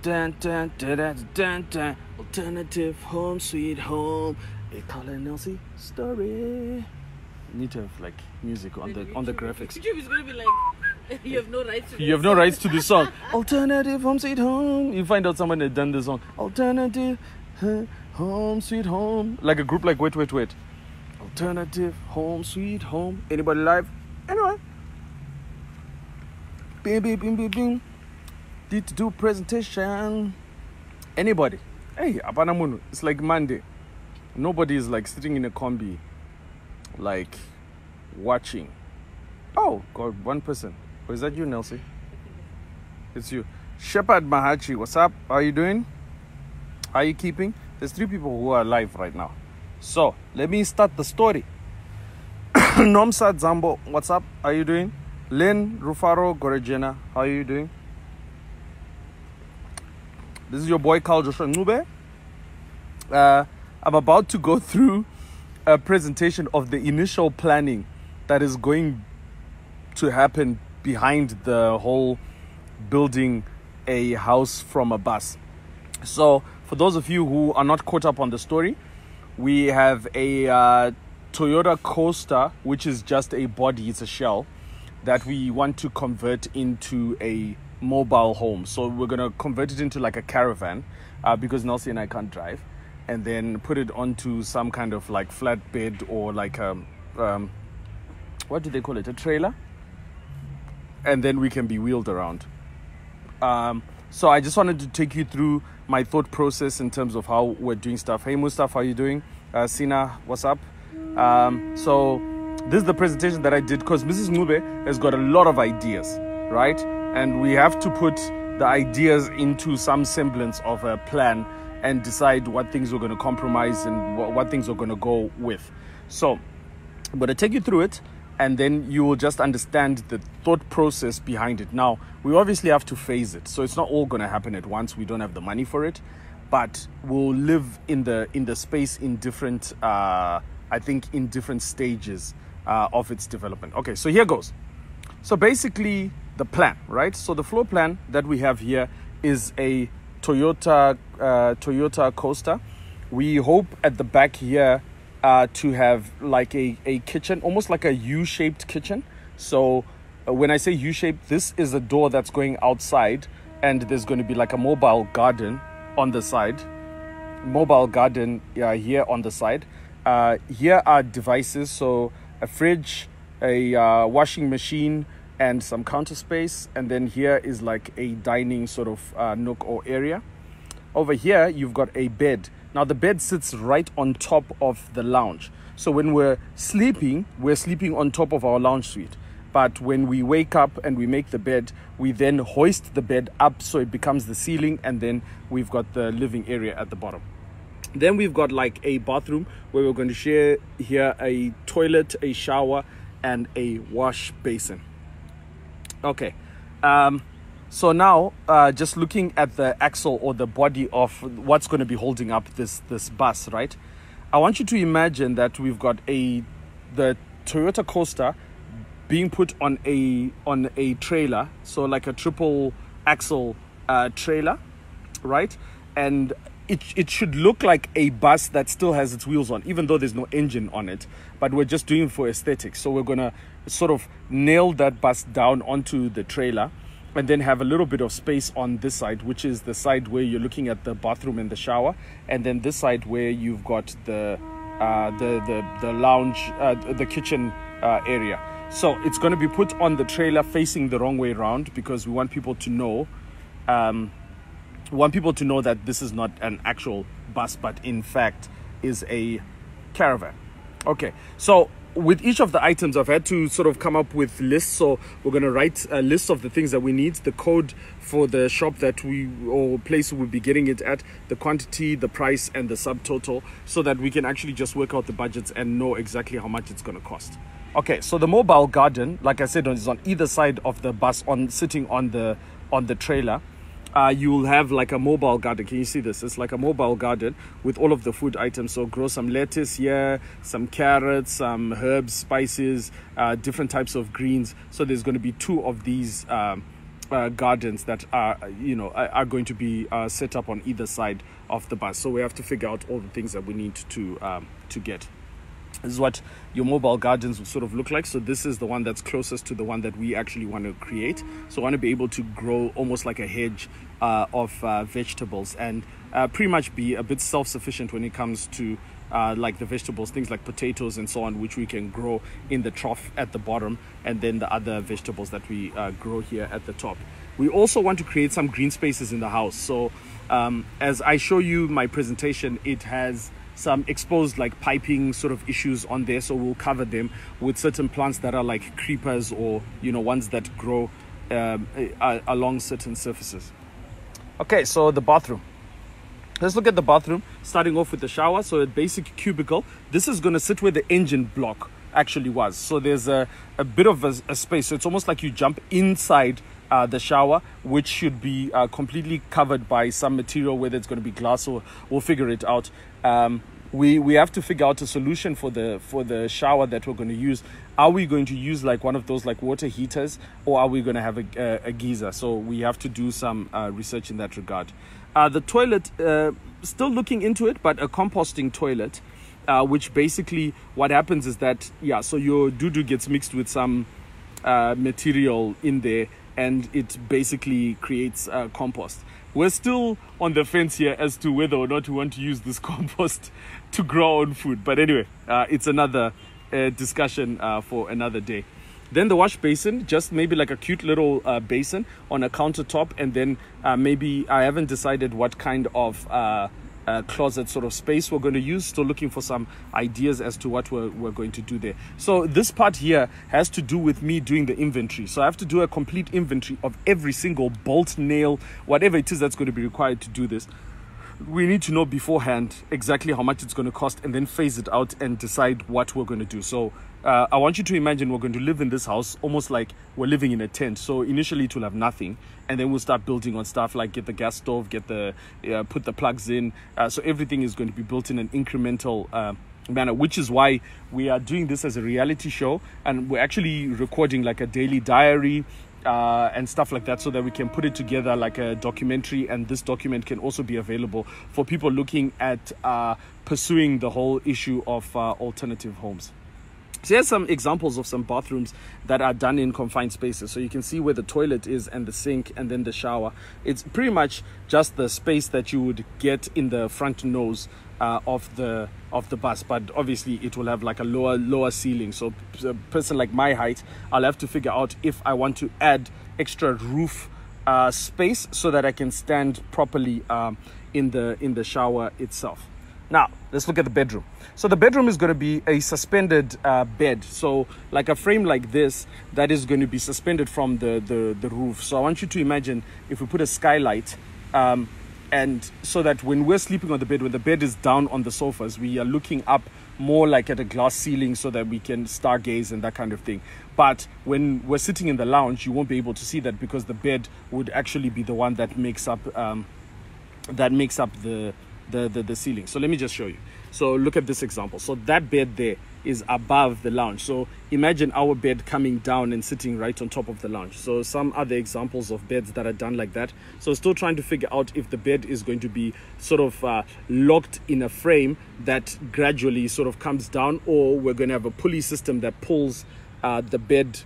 Dun, dun, dun, dun, dun, dun. Alternative home, sweet home. A color Nelsy story. Need to have like music on the graphics. YouTube is going to be like, you have no rights to You have no rights to the song. Alternative home, sweet home. You find out someone had done the song. Alternative home, sweet home. Like a group like Wait. Alternative home, sweet home. Anybody live? Anyway. Bing. Need to do presentation. Anybody? Hey, Apanamunu. It's like Monday. Nobody is like sitting in a combi, like watching. Oh God, one person. Oh, is that you, Nelsy? It's you. Shepherd Mahachi, what's up? How are you doing? How are you keeping? There's 3 people who are live right now. So let me start the story. Nomsa Zambo, what's up? How are you doing? Lynn Rufaro Gorejena, how are you doing? This is your boy Carl Joshua Ncube. I'm about to go through a presentation of the initial planning that is going to happen behind the whole building a house from a bus. So for those of you who are not caught up on the story, we have a Toyota Coaster, which is just a body, it's a shell, that we want to convert into a mobile home. So we're going to convert it into like a caravan because Nelsy and I can't drive, and then put it onto some kind of like flatbed or like what do they call it, a trailer, and then we can be wheeled around. So I just wanted to take you through my thought process in terms of how we're doing stuff. Hey Mustafa, how are you doing? Sina, what's up? So this is the presentation that I did because Mrs. Ncube has got a lot of ideas, right? And we have to put the ideas into some semblance of a plan and decide what things we're going to compromise and what things we're going to go with. So I'm going to take you through it, and then you will just understand the thought process behind it. Now, we obviously have to phase it. So it's not all going to happen at once. We don't have the money for it, but we'll live in the space in different, I think, in different stages of its development. Okay, so here goes. So basically the plan, right? So the floor plan that we have here is a Toyota Coaster. We hope at the back here to have like a kitchen, almost like a U-shaped kitchen. So when I say U-shaped, this is a door that's going outside, and there's going to be like a mobile garden on the side. Here on the side. Here are devices, so a fridge, a washing machine, and some counter space. And then here is like a dining sort of nook or area. Over here, you've got a bed. Now, the bed sits right on top of the lounge. So when we're sleeping on top of our lounge suite. But when we wake up and we make the bed, we then hoist the bed up so it becomes the ceiling, and then we've got the living area at the bottom. Then we've got like a bathroom where we're going to share here a toilet, a shower, and a wash basin. Okay, so now just looking at the axle or the body of what's going to be holding up this bus, right? I want you to imagine that we've got the Toyota Coaster being put on a trailer, so like a triple axle trailer, right? And it should look like a bus that still has its wheels on, even though there's no engine on it, but we're just doing it for aesthetics. So we're gonna sort of nail that bus down onto the trailer, and then have a little bit of space on this side, which is the side where you're looking at the bathroom and the shower, and then this side where you've got the lounge, the kitchen area. So it's going to be put on the trailer facing the wrong way around, because we want people to know that this is not an actual bus, but in fact is a caravan. Okay, so with each of the items, I've had to sort of come up with lists. So we're going to write a list of the things that we need, the code for the shop that or place we'll be getting it at, the quantity, the price, and the subtotal, so that we can actually just work out the budgets and know exactly how much it's going to cost. Okay, so the mobile garden, like I said, is on either side of the bus, sitting on the trailer. You'll have like a mobile garden. Can you see this? It's like a mobile garden with all of the food items. So grow some lettuce here, some carrots, some herbs, spices, different types of greens. So there's going to be 2 of these gardens that are going to be set up on either side of the bus. So we have to figure out all the things that we need to get. This is what your mobile gardens will sort of look like. So this is the one that's closest to the one that we actually want to create. So I want to be able to grow almost like a hedge of vegetables and pretty much be a bit self-sufficient when it comes to like the vegetables, things like potatoes and so on, which we can grow in the trough at the bottom, and then the other vegetables that we grow here at the top. We also want to create some green spaces in the house. So as I show you my presentation, it has some exposed like piping sort of issues on there, so we'll cover them with certain plants that are like creepers or ones that grow along certain surfaces. Okay, so the bathroom. Let's look at the bathroom, starting off with the shower. So a basic cubicle. This is going to sit where the engine block actually was. So there's a bit of a space. So it's almost like you jump inside the shower, which should be completely covered by some material, whether it's going to be glass or we'll figure it out. We have to figure out a solution for the shower that we're going to use. Are we going to use like one of those like water heaters, or are we going to have a geyser? So we have to do some research in that regard. The toilet, still looking into it, but a composting toilet, which basically what happens is that, so your doo-doo gets mixed with some material in there, and it basically creates compost. We're still on the fence here as to whether or not we want to use this compost to grow our own food. But anyway, it's another discussion for another day. Then the wash basin, just maybe like a cute little basin on a countertop. And then maybe I haven't decided what kind of closet sort of space we're going to use. Still looking for some ideas as to what we're going to do there. So this part here has to do with me doing the inventory. So I have to do a complete inventory of every single bolt, nail, whatever it is that's going to be required to do this. We need to know beforehand exactly how much it's going to cost, and then phase it out and decide what we're going to do. So I want you to imagine we're going to live in this house almost like we're living in a tent. So initially it will have nothing, and then we'll start building on stuff like get the gas stove, put the plugs in. So everything is going to be built in an incremental manner, which is why we are doing this as a reality show, and we're actually recording like a daily diary and stuff like that, so that we can put it together like a documentary. And this document can also be available for people looking at pursuing the whole issue of alternative homes. So here's some examples of some bathrooms that are done in confined spaces. So you can see where the toilet is and the sink and then the shower. It's pretty much just the space that you would get in the front nose of the bus, but obviously it will have like a lower ceiling. So a person like my height, I'll have to figure out if I want to add extra roof space so that I can stand properly in the shower itself. Now let's look at the bedroom. So the bedroom is going to be a suspended bed, so like a frame like this that is going to be suspended from the roof. So I want you to imagine if we put a skylight, and so that when we're sleeping on the bed, when the bed is down on the sofas, we are looking up more like at a glass ceiling so that we can stargaze and that kind of thing. But when we're sitting in the lounge, you won't be able to see that, because the bed would actually be the one that makes up the ceiling. So let me just show you. So look at this example. So that bed there is above the lounge. So imagine our bed coming down and sitting right on top of the lounge. So some other examples of beds that are done like that. So still trying to figure out if the bed is going to be sort of locked in a frame that gradually sort of comes down, or we're going to have a pulley system that pulls the bed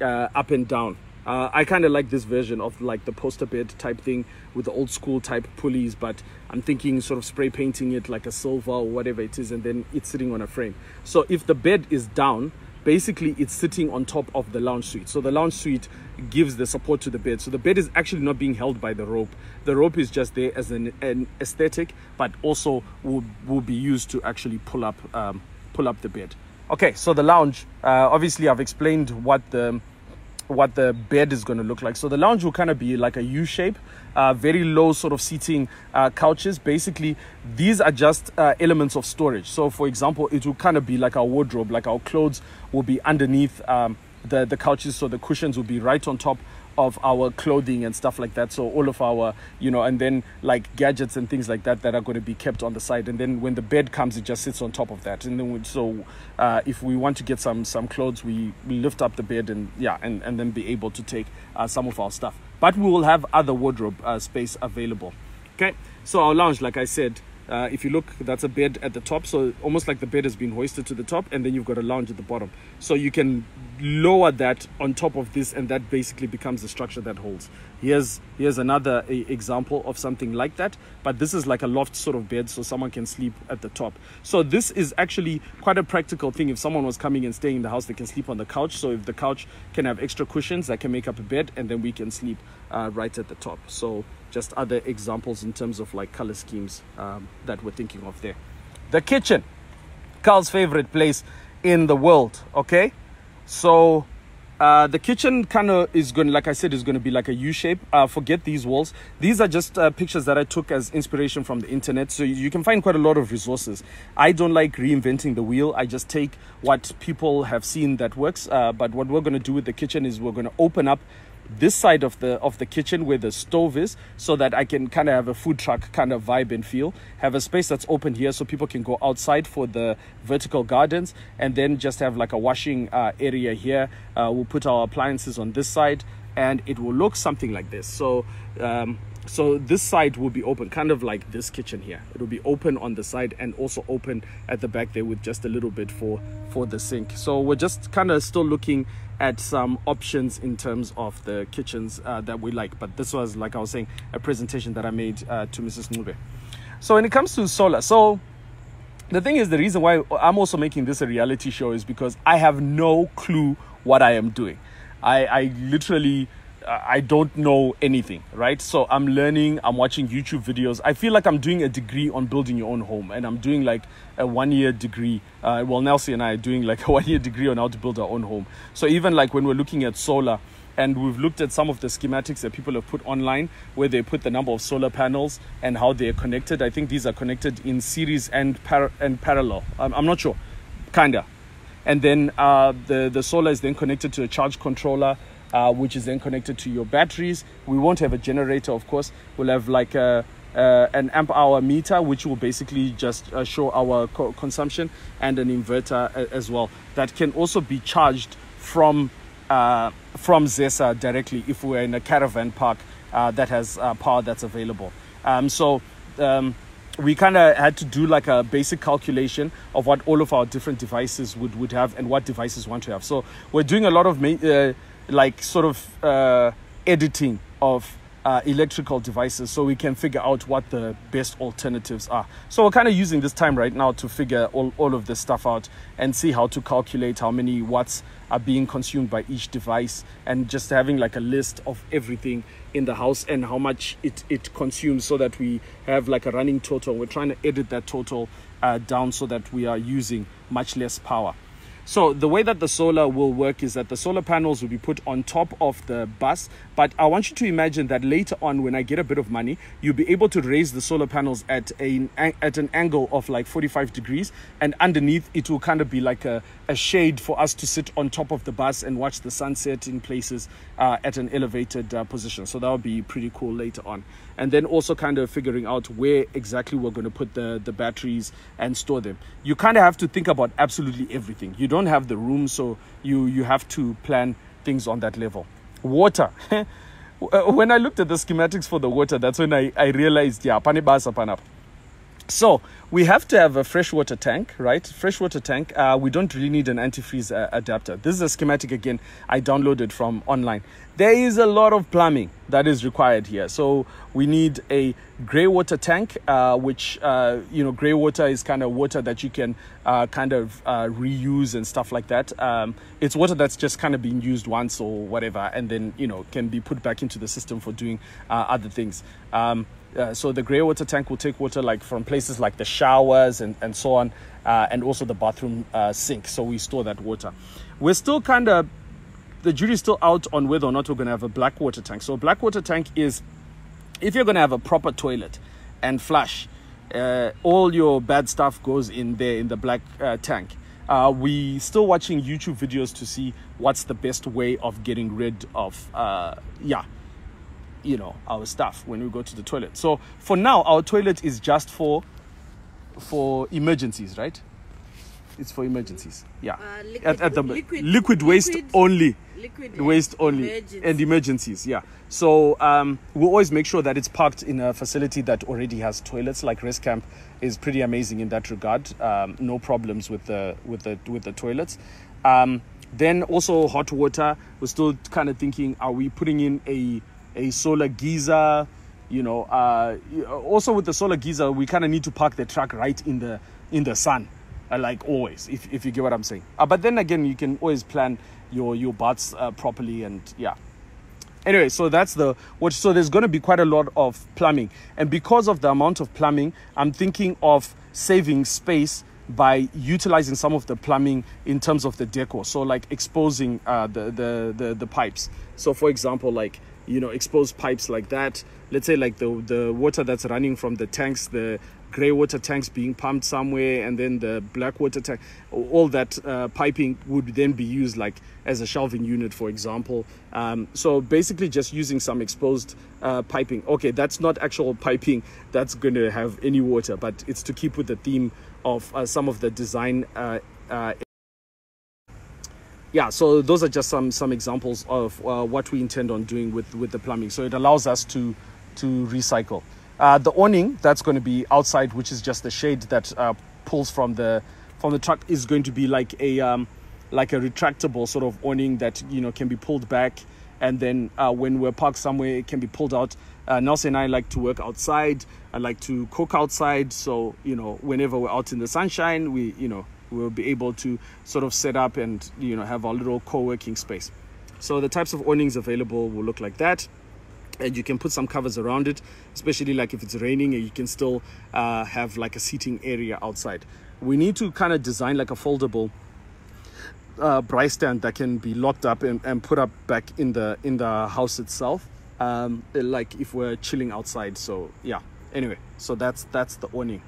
up and down. I kind of like this version of like the poster bed type thing with the old school type pulleys, but I'm thinking sort of spray painting it like a silver or whatever it is, and then it's sitting on a frame. So if the bed is down, basically it's sitting on top of the lounge suite. So the lounge suite gives the support to the bed. So the bed is actually not being held by the rope. The rope is just there as an aesthetic, but also will be used to actually pull up the bed. Okay, so the lounge, obviously I've explained what the bed is going to look like. So the lounge will kind of be like a U shape, very low sort of seating couches. Basically, these are just elements of storage. So for example, it will kind of be like our wardrobe, like our clothes will be underneath the couches. So the cushions will be right on top of our clothing and stuff like that. So all of our, and then like gadgets and things like that are going to be kept on the side. And then when the bed comes, it just sits on top of that. And then if we want to get some clothes, we lift up the bed and then be able to take some of our stuff. but we will have other wardrobe space available. Okay, so our lounge, like I said, if you look, that's a bed at the top, so almost like the bed has been hoisted to the top, and then you've got a lounge at the bottom, so you can lower that on top of this, and that basically becomes the structure that holds. Here's another example of something like that, but this is like a loft sort of bed, so someone can sleep at the top. So this is actually quite a practical thing. If someone was coming and staying in the house, they can sleep on the couch. So if the couch can have extra cushions, that can make up a bed, and then we can sleep right at the top. So just other examples in terms of like color schemes that we're thinking of there. The kitchen, Carl's favorite place in the world. Okay, so the kitchen kind of is going, like I said, is going to be like a U shape. Forget these walls. These are just pictures that I took as inspiration from the internet. So you can find quite a lot of resources. I don't like reinventing the wheel. I just take what people have seen that works. But what we're going to do with the kitchen is we're going to open up this side of the kitchen where the stove is, so that I can kind of have a food truck kind of vibe and feel. Have a space that's open here so people can go outside for the vertical gardens, and then just have like a washing area here. We'll put our appliances on this side, and it will look something like this. So so this side will be open, kind of like this kitchen here. It will be open on the side and also open at the back there with just a little bit for the sink. So we're just kind of still looking at some options in terms of the kitchens that we like. But this was, like I was saying, a presentation that I made to Mrs. NCUBE. So when it comes to solar, so the thing is, the reason why I'm also making this a reality show is because I have no clue what I am doing. I literally I don't know anything, right? So I'm learning, I'm watching YouTube videos. I feel like I'm doing a degree on building your own home, and I'm doing like a 1-year degree. Nelsy and I are doing like a 1-year degree on how to build our own home. So even like when we're looking at solar, and we've looked at some of the schematics that people have put online, where they put the number of solar panels and how they're connected. I think these are connected in series and parallel. I'm not sure, kinda. And then the solar is then connected to a charge controller, which is then connected to your batteries. We won't have a generator, of course. We'll have like an amp hour meter, which will basically just show our consumption, and an inverter as well that can also be charged from ZESA directly if we're in a caravan park that has power that's available. We kind of had to do like a basic calculation of what all of our different devices would have, and what devices want to have. So we're doing a lot of editing of electrical devices, so we can figure out what the best alternatives are. So we're kind of using this time right now to figure all of this stuff out, and see how to calculate how many watts are being consumed by each device, and just having like a list of everything in the house and how much it consumes, so that we have like a running total. We're trying to edit that total down so that we are using much less power. So the way that the solar will work is that the solar panels will be put on top of the bus. But I want you to imagine that later on, when I get a bit of money, you'll be able to raise the solar panels at an angle of like 45 degrees. And underneath, it will kind of be like a shade for us to sit on top of the bus and watch the sunset in places at an elevated position. So that will be pretty cool later on. And then also kind of figuring out where exactly we're going to put the batteries and store them. You kind of have to think about absolutely everything. You don't have the room, so you have to plan things on that level. Water. When I looked at the schematics for the water, that's when I realized, yeah, pani basa panap. So we have to have a freshwater tank, right? Freshwater tank. We don't really need an antifreeze adapter. This is a schematic, again, I downloaded from online. There is a lot of plumbing that is required here. So we need a grey water tank, which, grey water is kind of water that you can reuse and stuff like that. It's water that's just kind of been used once or whatever, and then, can be put back into the system for doing other things. So the grey water tank will take water like from places like the showers and so on, and also the bathroom sink. So we store that water. We're still the jury's still out on whether or not we're going to have a black water tank. So a black water tank is, if you're going to have a proper toilet and flush, all your bad stuff goes in there in the black tank. We still watching YouTube videos to see what's the best way of getting rid of our stuff when we go to the toilet. So for now, our toilet is just for emergencies, right? It's for emergencies. Yeah. Liquid, liquid waste only. Liquid Waste only. emergency. And emergencies. Yeah. So we'll always make sure that it's parked in a facility that already has toilets. Like Rest Camp is pretty amazing in that regard. No problems with the toilets. Then also hot water. We're still kind of thinking, are we putting in a solar geyser? You know, also with the solar geyser, we kind of need to park the truck right in the sun, like always, if you get what I'm saying. But then again, you can always plan your baths properly, and yeah. Anyway, so that's so there's going to be quite a lot of plumbing, and because of the amount of plumbing, I'm thinking of saving space by utilizing some of the plumbing in terms of the decor. So like exposing the pipes. So for example, like, you know, exposed pipes like that. Let's say like the water that's running from the tanks, the gray water tanks being pumped somewhere, and then the black water tank, all that piping would then be used like as a shelving unit, for example. So basically just using some exposed piping. Okay, that's not actual piping that's going to have any water, but it's to keep with the theme of some of the design. Yeah, so those are just some examples of what we intend on doing with the plumbing. So it allows us to recycle. The awning that's going to be outside, which is just the shade that pulls from the truck, is going to be like a retractable sort of awning that, you know, can be pulled back, and then when we're parked somewhere, it can be pulled out. Nelsy and I like to work outside. I like to cook outside, so, you know, whenever we're out in the sunshine, we'll be able to sort of set up and, you know, have our little co-working space. So the types of awnings available will look like that, and you can put some covers around it, especially like if it's raining, and you can still have like a seating area outside. We need to kind of design like a foldable braai stand that can be locked up and put up back in the house itself, like if we're chilling outside. So yeah, anyway, so that's the awning.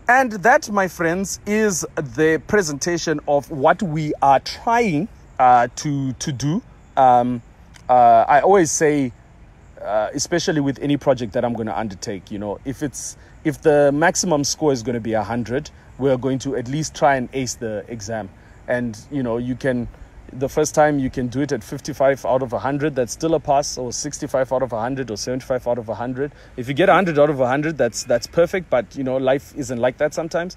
And that, my friends, is the presentation of what we are trying to do. I always say, especially with any project that I'm going to undertake, you know, if the maximum score is going to be 100, we're going to at least try and ace the exam. And, you know, the first time you can do it at 55 out of 100, that's still a pass, or 65 out of 100, or 75 out of 100. If you get 100 out of 100, that's perfect. But, you know, life isn't like that sometimes.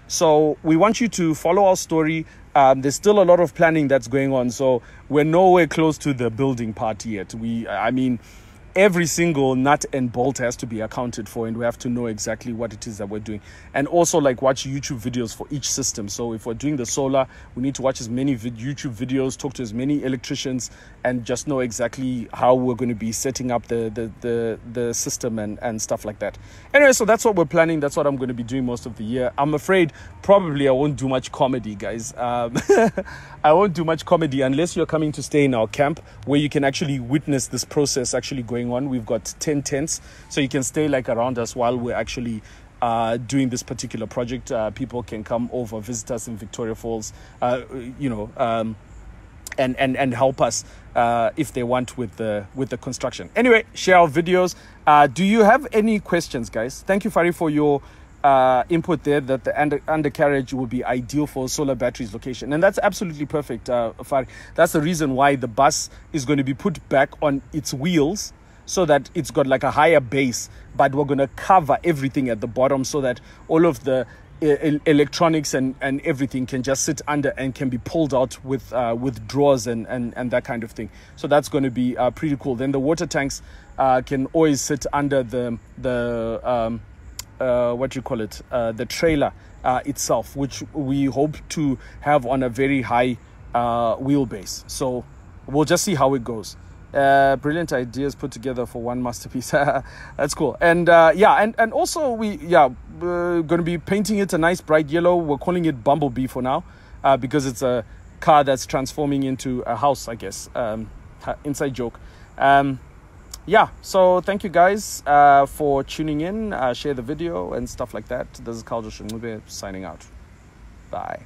So we want you to follow our story. There's still a lot of planning that's going on. So we're nowhere close to the building part yet. I mean, every single nut and bolt has to be accounted for, and we have to know exactly what it is that we're doing. And also, like, watch YouTube videos for each system. So if we're doing the solar, we need to watch as many YouTube videos, talk to as many electricians, and just know exactly how we're going to be setting up the system and stuff like that. Anyway, so that's what we're planning. That's what I'm going to be doing most of the year. I'm afraid probably I won't do much comedy, guys. I won't do much comedy unless you're coming to stay in our camp, where you can actually witness this process actually going on. We've got 10 tents, so you can stay like around us while we're actually doing this particular project. People can come over, visit us in Victoria Falls, you know, and help us if they want with the construction. Anyway, share our videos. Do you have any questions, guys? Thank you, Fari, for your input there, that the undercarriage will be ideal for solar batteries location. And that's absolutely perfect, Fari. That's the reason why the bus is going to be put back on its wheels, so that it's got like a higher base, but we're going to cover everything at the bottom so that all of the electronics and everything can just sit under and can be pulled out with drawers and that kind of thing. So that's going to be pretty cool. Then the water tanks can always sit under the what do you call it, the trailer itself, which we hope to have on a very high wheelbase. So we'll just see how it goes. Brilliant ideas put together for one masterpiece. That's cool. And and also we're going to be painting it a nice bright yellow. We're calling it Bumblebee for now, because it's a car that's transforming into a house, I guess. Inside joke. So thank you guys for tuning in. Share the video and stuff like that. This is Kaljo Shingube signing out. Bye.